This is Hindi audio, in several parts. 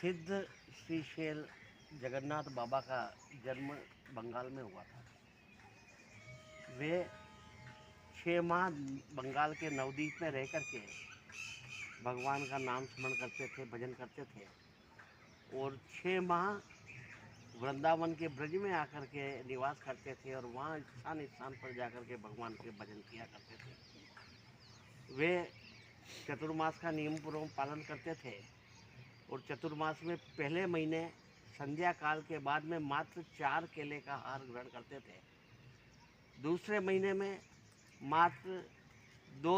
सिद्ध श्रीशैल जगन्नाथ बाबा का जन्म बंगाल में हुआ था। वे 6 माह बंगाल के नवद्वीप में रह करके भगवान का नाम स्मरण करते थे, भजन करते थे और 6 माह वृंदावन के ब्रज में आकर के निवास करते थे और वहाँ स्थान स्थान पर जाकर के भगवान के भजन किया करते थे। वे चतुर्मास का नियम पूर्वक पालन करते थे और चतुर्मास में पहले महीने संध्या काल के बाद में मात्र 4 केले का आहार ग्रहण करते थे। दूसरे महीने में मात्र 2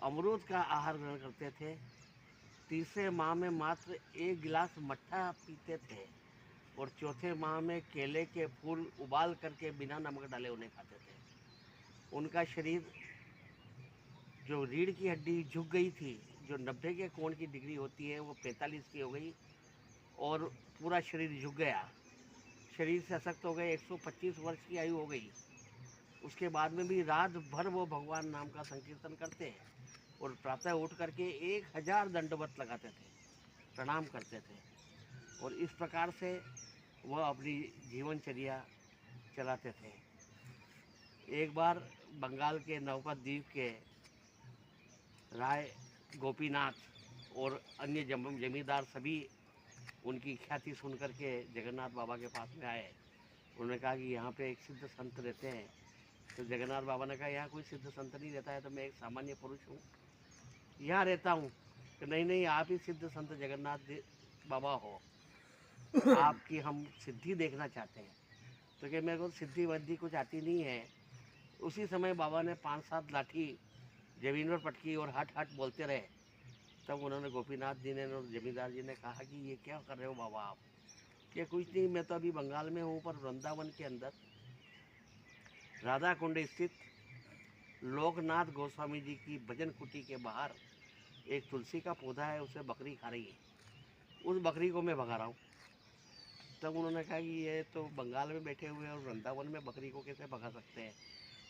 अमरूद का आहार ग्रहण करते थे। तीसरे माह में मात्र 1 गिलास मट्ठा पीते थे और चौथे माह में केले के फूल उबाल करके बिना नमक डाले उन्हें खाते थे। उनका शरीर, जो रीढ़ की हड्डी झुक गई थी, जो 90 के कोण की डिग्री होती है, वो 45 की हो गई और पूरा शरीर झुक गया। शरीर से अशक्त हो गए, 125 वर्ष की आयु हो गई। उसके बाद में भी रात भर वो भगवान नाम का संकीर्तन करते हैं और प्रातः उठ करके 1000 दंडवत लगाते थे, प्रणाम करते थे और इस प्रकार से वह अपनी जीवनचर्या चलाते थे। एक बार बंगाल के नवपत द्वीप के राय गोपीनाथ और अन्य जमींदार सभी उनकी ख्याति सुन करके जगन्नाथ बाबा के पास में आए। उन्होंने कहा कि यहाँ पे एक सिद्ध संत रहते हैं। तो जगन्नाथ बाबा ने कहा, यहाँ कोई सिद्ध संत नहीं रहता है, तो मैं एक सामान्य पुरुष हूँ, यहाँ रहता हूँ। कि नहीं, आप ही सिद्ध संत जगन्नाथ बाबा हो, आपकी हम सिद्धि देखना चाहते हैं। तो कि मेरे को सिद्धि वद्धि कुछ आती नहीं है। उसी समय बाबा ने 5-7 लाठी जमीन पर पटकी और हट हट बोलते रहे। तब उन्होंने गोपीनाथ जी ने और जमींदार जी ने कहा कि ये क्या कर रहे हो बाबा आप? कि कुछ नहीं, मैं तो अभी बंगाल में हूँ, पर वृंदावन के अंदर राधा कुंड स्थित लोकनाथ गोस्वामी जी की भजन कुटी के बाहर एक तुलसी का पौधा है, उसे बकरी खा रही है, उस बकरी को मैं भगा रहा हूँ। तब उन्होंने कहा कि ये तो बंगाल में बैठे हुए हैं और वृंदावन में बकरी को कैसे भगा सकते हैं?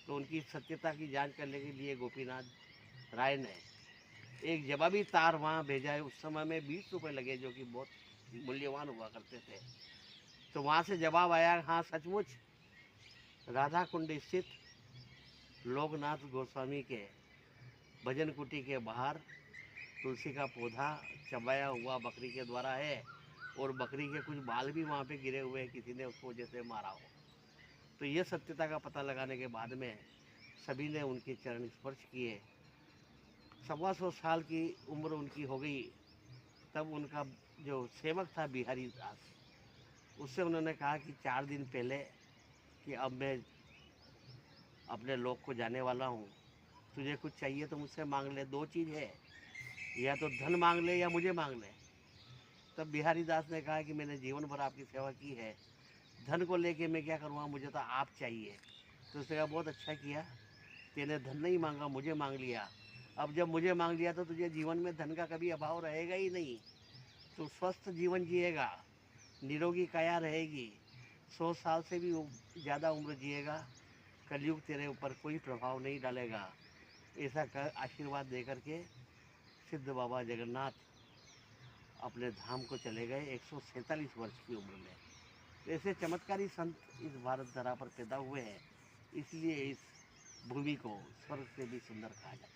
तो उनकी सत्यता की जांच करने के लिए गोपीनाथ राय ने एक जवाबी तार वहाँ भेजा है। उस समय में 20 रुपये लगे, जो कि बहुत मूल्यवान हुआ करते थे। तो वहाँ से जवाब आया, हाँ सचमुच राधा कुंड स्थित लोकनाथ गोस्वामी के भजन कुटी के बाहर तुलसी का पौधा चबाया हुआ बकरी के द्वारा है और बकरी के कुछ बाल भी वहाँ पे गिरे हुए हैं, किसी ने उसको जैसे मारा हो। तो ये सत्यता का पता लगाने के बाद में सभी ने उनके चरण स्पर्श किए। 125 साल की उम्र उनकी हो गई। तब उनका जो सेवक था बिहारी दास, उससे उन्होंने कहा कि 4 दिन पहले कि अब मैं अपने लोक को जाने वाला हूँ, तुझे कुछ चाहिए तो मुझसे मांग ले। 2 चीज़ है, या तो धन मांग ले या मुझे मांग ले। तब बिहारी दास ने कहा कि मैंने जीवन भर आपकी सेवा की है, धन को लेके मैं क्या करूँगा, मुझे तो आप चाहिए। तो उसने कहा, बहुत अच्छा किया, तेने धन नहीं मांगा, मुझे मांग लिया। अब जब मुझे मांग लिया तो तुझे जीवन में धन का कभी अभाव रहेगा ही नहीं। तो स्वस्थ जीवन जिएगा, निरोगी काया रहेगी, 100 साल से भी ज़्यादा उम्र जिएगा, कलयुग तेरे ऊपर कोई प्रभाव नहीं डालेगा। ऐसा कर आशीर्वाद दे करके सिद्ध बाबा जगन्नाथ अपने धाम को चले गए 147 वर्ष की उम्र में। तो ऐसे चमत्कारी संत इस भारत धरा पर पैदा हुए हैं, इसलिए इस भूमि को स्वर्ग से भी सुंदर कहा जाता है।